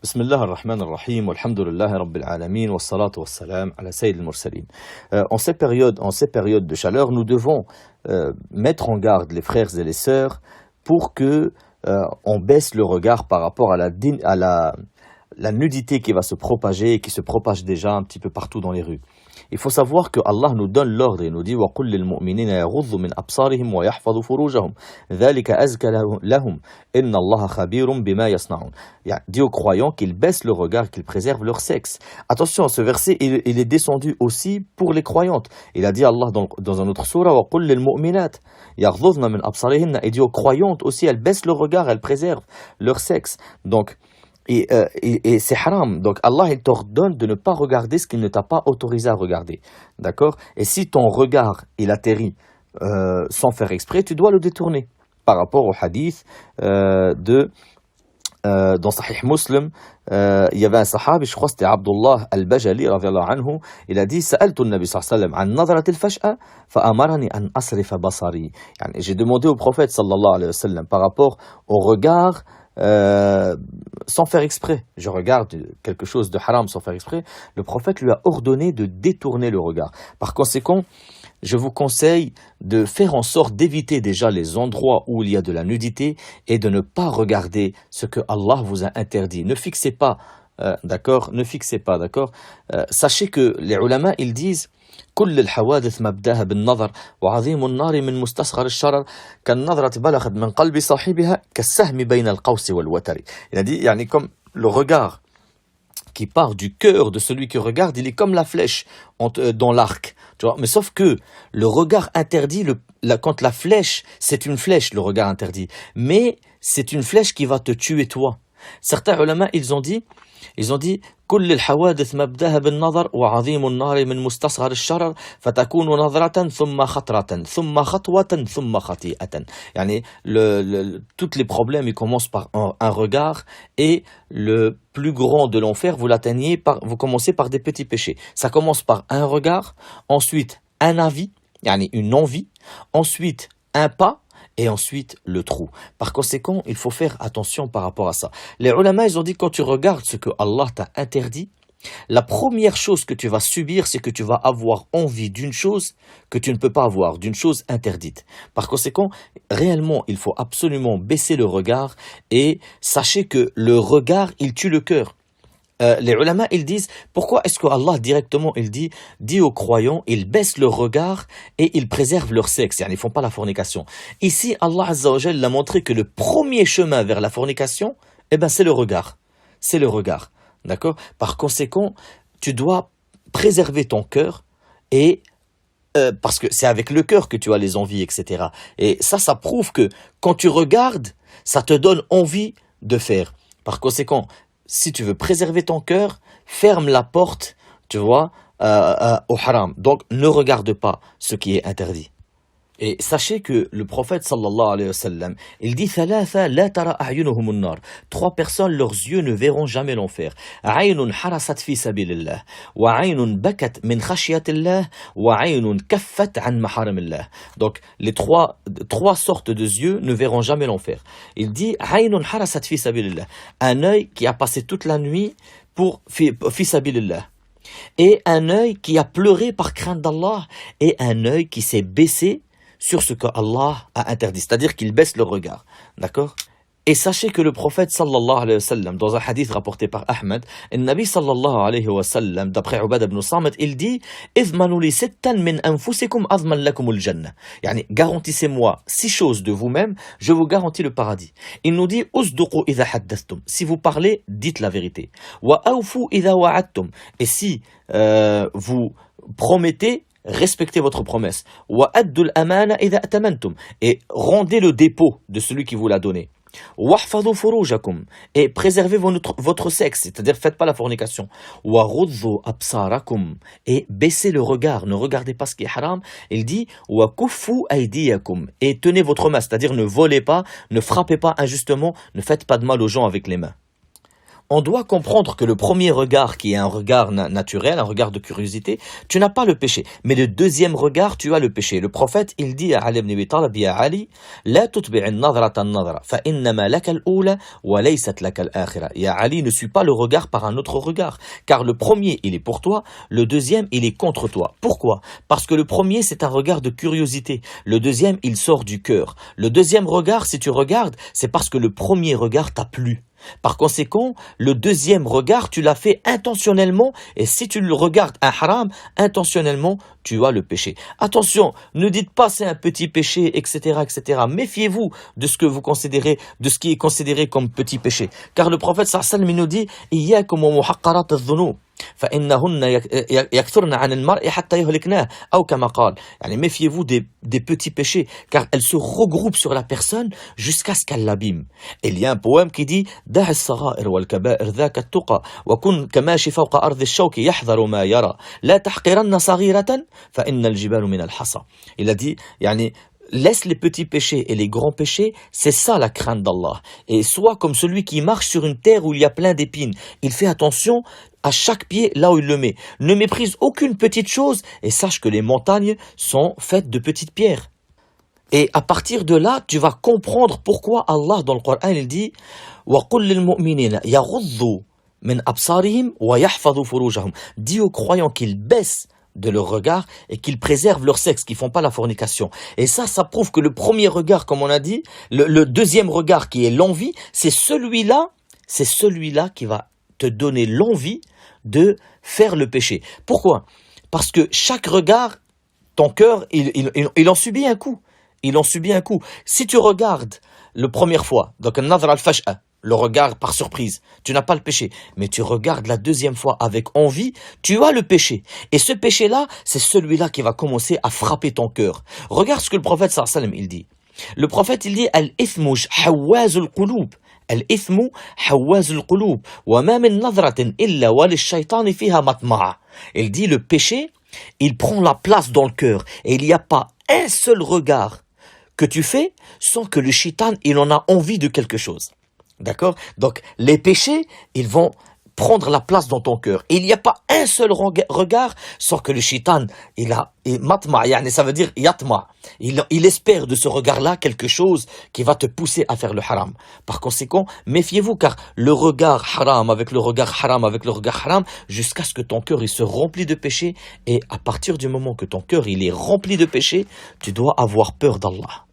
بسم الله الرحمن الرحيم والحمد لله رب العالمين والصلاة والسلام على سيد المرسلين. En ces périodes de chaleur, nous devons mettre en garde les frères et les sœurs pour que on baisse le regard par rapport à la nudité qui va se propager et qui se propage déjà un petit peu partout dans les rues. Il faut savoir que Allah nous donne l'ordre et nous dit وَقُلْ لِلْمُؤْمِنِينَ يَغُضُّوا مِنْ أَبْصَارِهِمْ وَيَحْفَظُوا فُرُوجَهُمْ ذَلِكَ أَزْكَى لَهُمْ إِنَّ اللَّهَ خَبِيرٌ بِمَا يَصْنَعُونَ. Dit aux croyants qu'ils baissent le regard, qu'ils préservent leur sexe. Attention, ce verset, il est descendu aussi pour les croyantes. Il a dit Allah dans un autre surah وَقُلْ لِلْمُؤْمِنَاتِ يَغْضُضْنَ مِنْ أَبْصَارِهِنَّ. Il dit aux croyantes aussi, elles baissent le regard, elles préservent leur sexe. Donc, et c'est haram. Donc Allah il t'ordonne de ne pas regarder ce qu'il ne t'a pas autorisé à regarder. D'accord? Et si ton regard il atterrit sans faire exprès, tu dois le détourner. Par rapport au hadith dans Sahih Muslim, il y avait un sahabi, je crois que c'était Abdullah al-Bajali radiyallahu anhu, il a dit سألت النبي صلى الله عليه وسلم عن نظرة الفجأة فأمرني أن أصرف بصري. يعني j'ai demandé au prophète sallallahu alayhi wa sallam par rapport au regard sans faire exprès. Je regarde quelque chose de haram sans faire exprès. Le prophète lui a ordonné de détourner le regard. Par conséquent, je vous conseille de faire en sorte d'éviter déjà les endroits où il y a de la nudité et de ne pas regarder ce que Allah vous a interdit. Ne fixez pas, d'accord? Ne fixez pas, d'accord? Sachez que les ulama, ils disent كل الحوادث مبداها بالنظر وعظيم النار من مستصغر الشرر كالنظرة بلغت من قلب صاحبها كالسهم بين القوس والوتر. Il a dit, يعني comme le regard qui part du cœur de celui qui regarde, il est comme la flèche dans l'arc. Tu vois? Mais sauf que le regard interdit, quand la flèche, c'est une flèche, le regard interdit. Mais c'est une flèche qui va te tuer toi. Certains ulama, ils ont dit كل الحوادث مبداها بالنظر وعظيم النار من مستصغر الشرر فتكون نظرة ثم خطرة ثم خطوة ثم خطيئة. يعني tous les problèmes ils commencent par un regard et le plus grand de l'enfer vous commencez par des petits péchés. Ça commence par un regard, ensuite un avis, يعني une envie, ensuite un pas et ensuite le trou. Par conséquent, il faut faire attention par rapport à ça. Les ulama, ils ont dit quand tu regardes ce que Allah t'a interdit, la première chose que tu vas subir, c'est que tu vas avoir envie d'une chose que tu ne peux pas avoir, d'une chose interdite. Par conséquent, réellement, il faut absolument baisser le regard et sachez que le regard, il tue le cœur. Les ulama, ils disent, pourquoi est-ce que Allah directement, il dit aux croyants, ils baissent leur regard et ils préservent leur sexe, ils ne font pas la fornication. Ici, Allah Azza wa Jalla a montré que le premier chemin vers la fornication, c'est le regard. C'est le regard. D'accord? Par conséquent, tu dois préserver ton cœur et parce que c'est avec le cœur que tu as les envies, etc. Et ça prouve que quand tu regardes, ça te donne envie de faire. Par conséquent, si tu veux préserver ton cœur, ferme la porte, tu vois, au haram. Donc, ne regarde pas ce qui est interdit. Et sachez que le prophète sallallahu alayhi wa sallam, il dit ثلاثة لا ترى أعينهم النار. Trois personnes, leurs yeux ne verront jamais l'enfer. عين حرست في سبيل الله وعين بكت من خشية الله وعين كفت عن محارم الله. Donc les trois sortes de yeux ne verront jamais l'enfer. Il dit عين حرست في سبيل الله. Un œil qui a passé toute la nuit pour في سبيل الله. Et un œil qui a pleuré par crainte d'Allah et un œil qui s'est baissé sur ce que Allah a interdit, c'est-à-dire qu'il baisse le regard, d'accord? Et sachez que le prophète sallallahu alayhi wa sallam, dans un hadith rapporté par Ahmed, le Nabi sallallahu alayhi wa sallam, d'après Ubad ibn Samit, il dit اضمنوا لي ستا من أنفسكم أضمن لكم الجنة. يعني garantissez-moi 6 choses de vous-même, je vous garantis le paradis. Il nous dit اصدقوا إذا حدثتم. Si vous parlez, dites la vérité. وأوفوا إذا وعدتم. Et si vous promettez, respectez votre promesse. وَأَدُّوا الْأَمَانَ إِذَا أَتَمَنْتُمْ. Et rendez le dépôt de celui qui vous l'a donné. وَاحْفَظُوا فُرُوجَكُمْ. Et préservez votre sexe, c'est-à-dire faites pas la fornication. وَغُضُّوا أَبْصَارَكُمْ. Et baissez le regard, ne regardez pas ce qui est haram. Il dit وَكُفُّوا أَيْدِيَكُمْ. Et tenez votre main, c'est-à-dire ne volez pas, ne frappez pas injustement, ne faites pas de mal aux gens avec les mains. on doit comprendre que le premier regard, qui est un regard naturel, un regard de curiosité, tu n'as pas le péché. Mais le deuxième regard, tu as le péché. Le prophète, il dit à Ali ibn Abi Talib, ya Ali, la tutbi'in nadratan nadra, fa innama laka al-ula wa laysat laka al-akhira. Ya Ali, ne suis pas le regard par un autre regard, car le premier, il est pour toi, le deuxième, il est contre toi. Pourquoi? Parce que le premier, c'est un regard de curiosité. Le deuxième, il sort du cœur. Le deuxième regard, si tu regardes, c'est parce que le premier regard t'a plu. Par conséquent, le deuxième regard, tu l'as fait intentionnellement, et si tu le regardes un haram, intentionnellement, tu as le péché. Attention, ne dites pas c'est un petit péché, etc., etc. Méfiez-vous de ce que vous considérez, de ce qui est considéré comme petit péché. Car le prophète sallallahu alayhi wa sallam nous dit, Iyyakum wa muhaqqarat adh-dhunub. فإنهن يكثرن عن المرء حتى يهلكناه أو كما قال. يعني méfiez-vous des petits péchés car elles se regroupent sur la personne jusqu'à ce qu'elle l'abîme. Et il y a un poème qui dit دع الصغائر والكبائر ذاك التقى وكن كماشي فوق أرض الشوك يحذر ما يرى لا تحقرن صغيرة فإن الجبال من الحصى. Il a dit يعني laisse les petits péchés et les grands péchés, c'est ça la crainte d'Allah. Et sois comme celui qui marche sur une terre où il y a plein d'épines. Il fait attention à chaque pied là où il le met. Ne méprise aucune petite chose et sache que les montagnes sont faites de petites pierres. Et à partir de là, tu vas comprendre pourquoi Allah dans le Coran il dit وَقُلْ لِلْمُؤْمِنِينَ يَغُضُّوا مِنْ أَبْصَارِهِمْ وَيَحْفَظُوا فُرُوجَهُمْ. Dis aux croyants qu'ils baissent de leur regard et qu'ils préservent leur sexe, qu'ils font pas la fornication. Et ça prouve que le premier regard, comme on a dit, le deuxième regard qui est l'envie, c'est celui-là qui va te donner l'envie de faire le péché. Pourquoi? Parce que chaque regard, ton cœur, il en subit un coup. Il en subit un coup. Si tu regardes la première fois, donc an-nadhr al-fash'a, le regard par surprise, tu n'as pas le péché. Mais tu regardes la deuxième fois avec envie, tu as le péché. Et ce péché-là, c'est celui-là qui va commencer à frapper ton cœur. Regarde ce que le prophète sallallahu alayhi wa sallam, il dit. Le prophète, il dit, Al-ithmu hawazul qulub. Al-ithmu hawazul qulub. Wa ma min nadratin illa wa lish-shaytani fiha matma'a. Il dit, le péché, il prend la place dans le cœur. Et il n'y a pas un seul regard que tu fais sans que le shaitan, il en a envie de quelque chose. D'accord? Donc, les péchés, ils vont prendre la place dans ton cœur. Et il n'y a pas un seul regard sans que le shaitan, matma, yani ça veut dire yatma. Il espère de ce regard-là quelque chose qui va te pousser à faire le haram. Par conséquent, méfiez-vous car le regard haram avec le regard haram avec le regard haram, jusqu'à ce que ton cœur il se remplit de péché. Et à partir du moment que ton cœur il est rempli de péché, tu dois avoir peur d'Allah.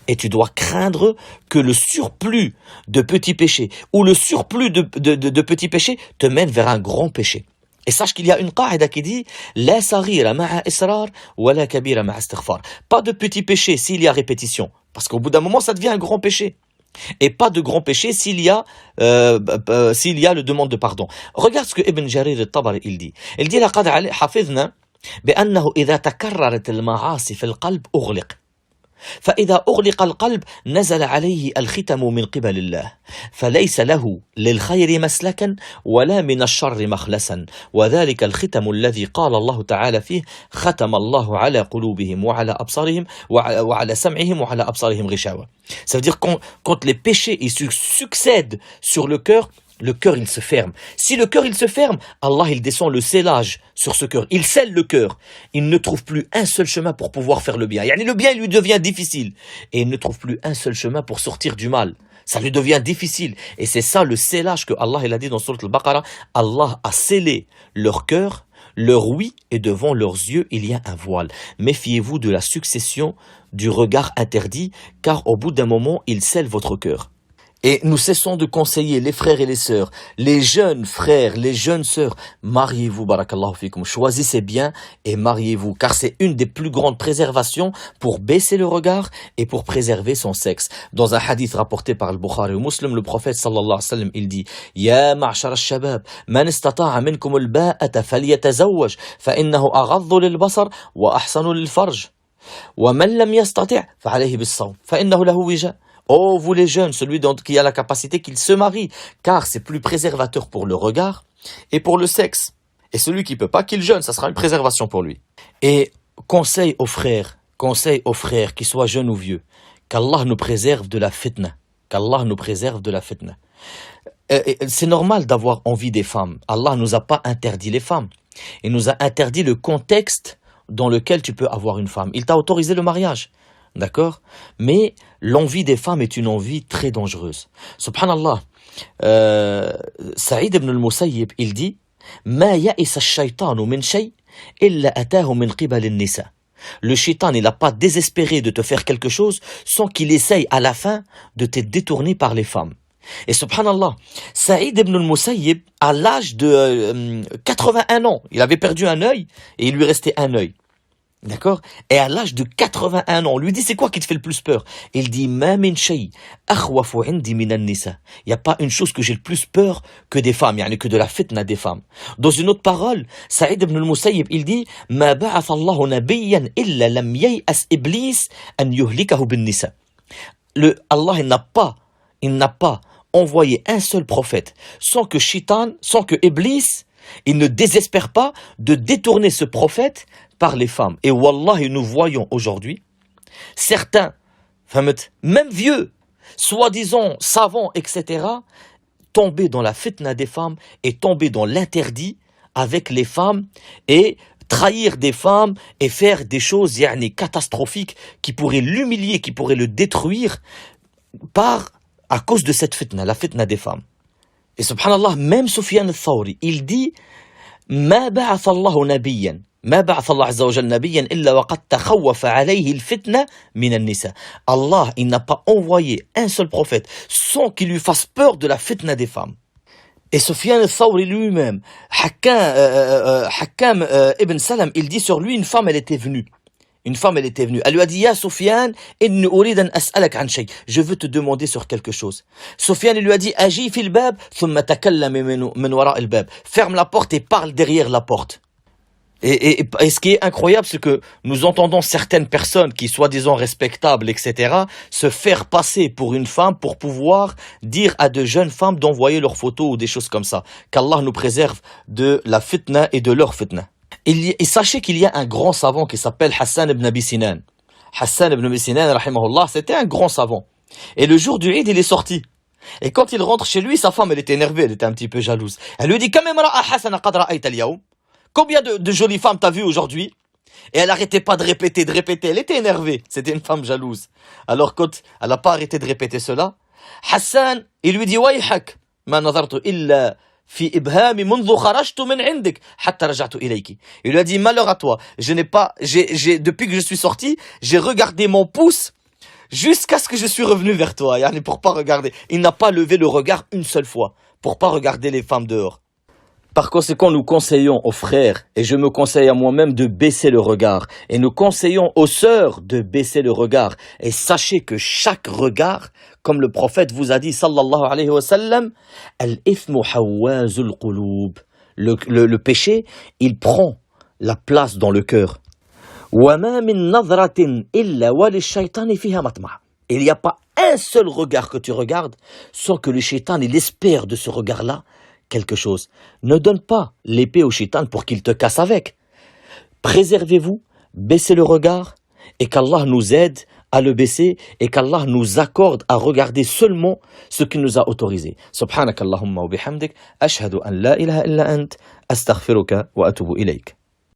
Et tu dois craindre que le surplus de petits péchés ou le surplus de petits péchés te mène vers un grand péché. Et sache qu'il y a une qaïda qui dit La saghira ma'a israr wa la kabira ma'a istighfar. Pas de petits péchés s'il y a répétition. Parce qu'au bout d'un moment, ça devient un grand péché. Et pas de grand péché s'il y a le demande de pardon. Regarde ce que Ibn Jarir al-Tabari il dit. Il dit لقد حفظنا بأنه إذا تكررت المعاصي في القلب أغلق. فإذا أغلق القلب نزل عليه الختم من قبل الله فليس له للخير مسلكا ولا من الشر مخلصا وذلك الختم الذي قال الله تعالى فيه ختم الله على قلوبهم وعلى أبصارهم وعلى سمعهم وعلى أبصارهم غشاوة. Ça veut dire quand les péchés ils succèdent sur le cœur il se ferme. Si le cœur il se ferme, Allah il descend le scellage sur ce cœur. Il scelle le cœur. Il ne trouve plus un seul chemin pour pouvoir faire le bien. Yani le bien il lui devient difficile. Et il ne trouve plus un seul chemin pour sortir du mal. Ça lui devient difficile. Et c'est ça le scellage que Allah il a dit dans Sourate Al-Baqarah. Allah a scellé leur cœur, leur oui, et devant leurs yeux il y a un voile. Méfiez-vous de la succession du regard interdit, car au bout d'un moment il scelle votre cœur. Et nous cessons de conseiller les frères et les sœurs, les jeunes frères, les jeunes sœurs, mariez-vous, barakallahu fikum, choisissez bien et mariez-vous, car c'est une des plus grandes préservations pour baisser le regard et pour préserver son sexe. Dans un hadith rapporté par le Bukhari ou Muslim, le prophète sallallahu alayhi wa sallam, il dit « Ya ma'shar al-shabab, man istata'a minkum al-ba'ata falyatazawwaj, fa innahu aghaddu lil-basar wa ahsanu lil-farj, wa man lam yastati' fa alayhi bis-sawm, fa innahu lahu wija » Oh, vous les jeunes, celui qui a la capacité qu'il se marie, car c'est plus préservateur pour le regard et pour le sexe. Et celui qui peut pas, qu'il jeûne, ça sera une préservation pour lui. Et conseil aux frères, qu'ils soient jeunes ou vieux, qu'Allah nous préserve de la fitna. Qu'Allah nous préserve de la fitna. C'est normal d'avoir envie des femmes. Allah nous a pas interdit les femmes. Il nous a interdit le contexte dans lequel tu peux avoir une femme. Il t'a autorisé le mariage. D'accord? Mais l'envie des femmes est une envie très dangereuse. Subhanallah. Saïd ibn al-Musayyib, il dit Ma ya'isa ash-shaytanu min shay illa atahu min qibal an-nisa. Le shaitan, il n'a pas désespéré de te faire quelque chose sans qu'il essaye à la fin de te détourner par les femmes. Et subhanallah, Saïd ibn al-Musayyib, à l'âge de 81 ans, il avait perdu un œil et il lui restait un œil. D'accord? Et à l'âge de 81 ans, on lui dit c'est quoi qui te fait le plus peur? Il dit ma min shay akhwafu indi min an-nisa. Il y a pas une chose que j'ai le plus peur que des femmes, yani que de la fitna des femmes. Dans une autre parole, Saïd ibn al-Musayyib, il dit ma ba'atha Allahu nabiyyan illa lam yay'as iblis an yuhlikahu bin nisa. Allah il n'a pas envoyé un seul prophète sans que Iblis, il ne désespère pas de détourner ce prophète par les femmes. Et wallahi, nous voyons aujourd'hui certains, même vieux, soi-disant savants, etc., tomber dans la fitna des femmes et tomber dans l'interdit avec les femmes et trahir des femmes et faire des choses catastrophiques qui pourraient l'humilier, qui pourraient le détruire à cause de cette fitna, la fitna des femmes. Et subhanallah, même Sufyan al-Thawri, il dit ما بعث الله نبيا ما بعث الله عز وجل نبيا إلا وقد تخوف عليه الفتنة من النساء. Allah, il n'a pas envoyé un seul prophète sans qu'il lui fasse peur de la fitna des femmes. Et Sufyan al-Thawri lui-même, Hakam ibn Salam, il dit sur lui, une femme, elle était venue. Elle lui a dit, Ya Sufyan, inni urid an as'alak an shay. Je veux te demander sur quelque chose. Sufyan, il lui a dit, Aji fil bab, thumma takallam min wara al bab. Ferme la porte et parle derrière la porte. Et ce qui est incroyable, c'est que nous entendons certaines personnes qui, soi-disant respectables, etc., se faire passer pour une femme pour pouvoir dire à de jeunes femmes d'envoyer leurs photos ou des choses comme ça. Qu'Allah nous préserve de la fitna et de leur fitna. Et sachez qu'il y a un grand savant qui s'appelle Hassan ibn Abi Sinan. Hassan ibn Abi Sinan, rahimahullah, c'était un grand savant. Et le jour du Eid, il est sorti. Et quand il rentre chez lui, sa femme, elle était énervée, elle était un petit peu jalouse. Elle lui dit, combien de jolies femmes t'as vues aujourd'hui? Et elle n'arrêtait pas de répéter. Elle était énervée. C'était une femme jalouse. Alors quand elle n'a pas arrêté de répéter cela, Hassan, il lui dit, Wayhak, ma nazartu illa fi ibhami mundu kharajtu min indik hatta raja'tu ilayki. Il lui a dit, malheur à toi, depuis que je suis sorti, j'ai regardé mon pouce jusqu'à ce que je suis revenu vers toi, yani pour pas regarder. Il n'a pas levé le regard une seule fois, pour pas regarder les femmes dehors. Par conséquent, nous conseillons aux frères, et je me conseille à moi-même de baisser le regard, et nous conseillons aux sœurs de baisser le regard. Et sachez que chaque regard, comme le prophète vous a dit, sallallahu alayhi wa sallam, al-ithmu hawazul qulub. Le péché, il prend la place dans le cœur. Wa ma min nadratin illa wa lish-shaytani fiha matma'. Il n'y a pas un seul regard que tu regardes sans que le shaitan, il espère de ce regard-là quelque chose. Ne donne pas l'épée au shaitan pour qu'il te casse avec. Préservez-vous, baissez le regard et qu'Allah nous aide à le baisser et qu'Allah nous accorde à regarder seulement ce qu'il nous a autorisé. Subhanakallahumma wa bihamdik, ashhadu an la ilaha illa ant, astaghfiruka wa atubu ilayk.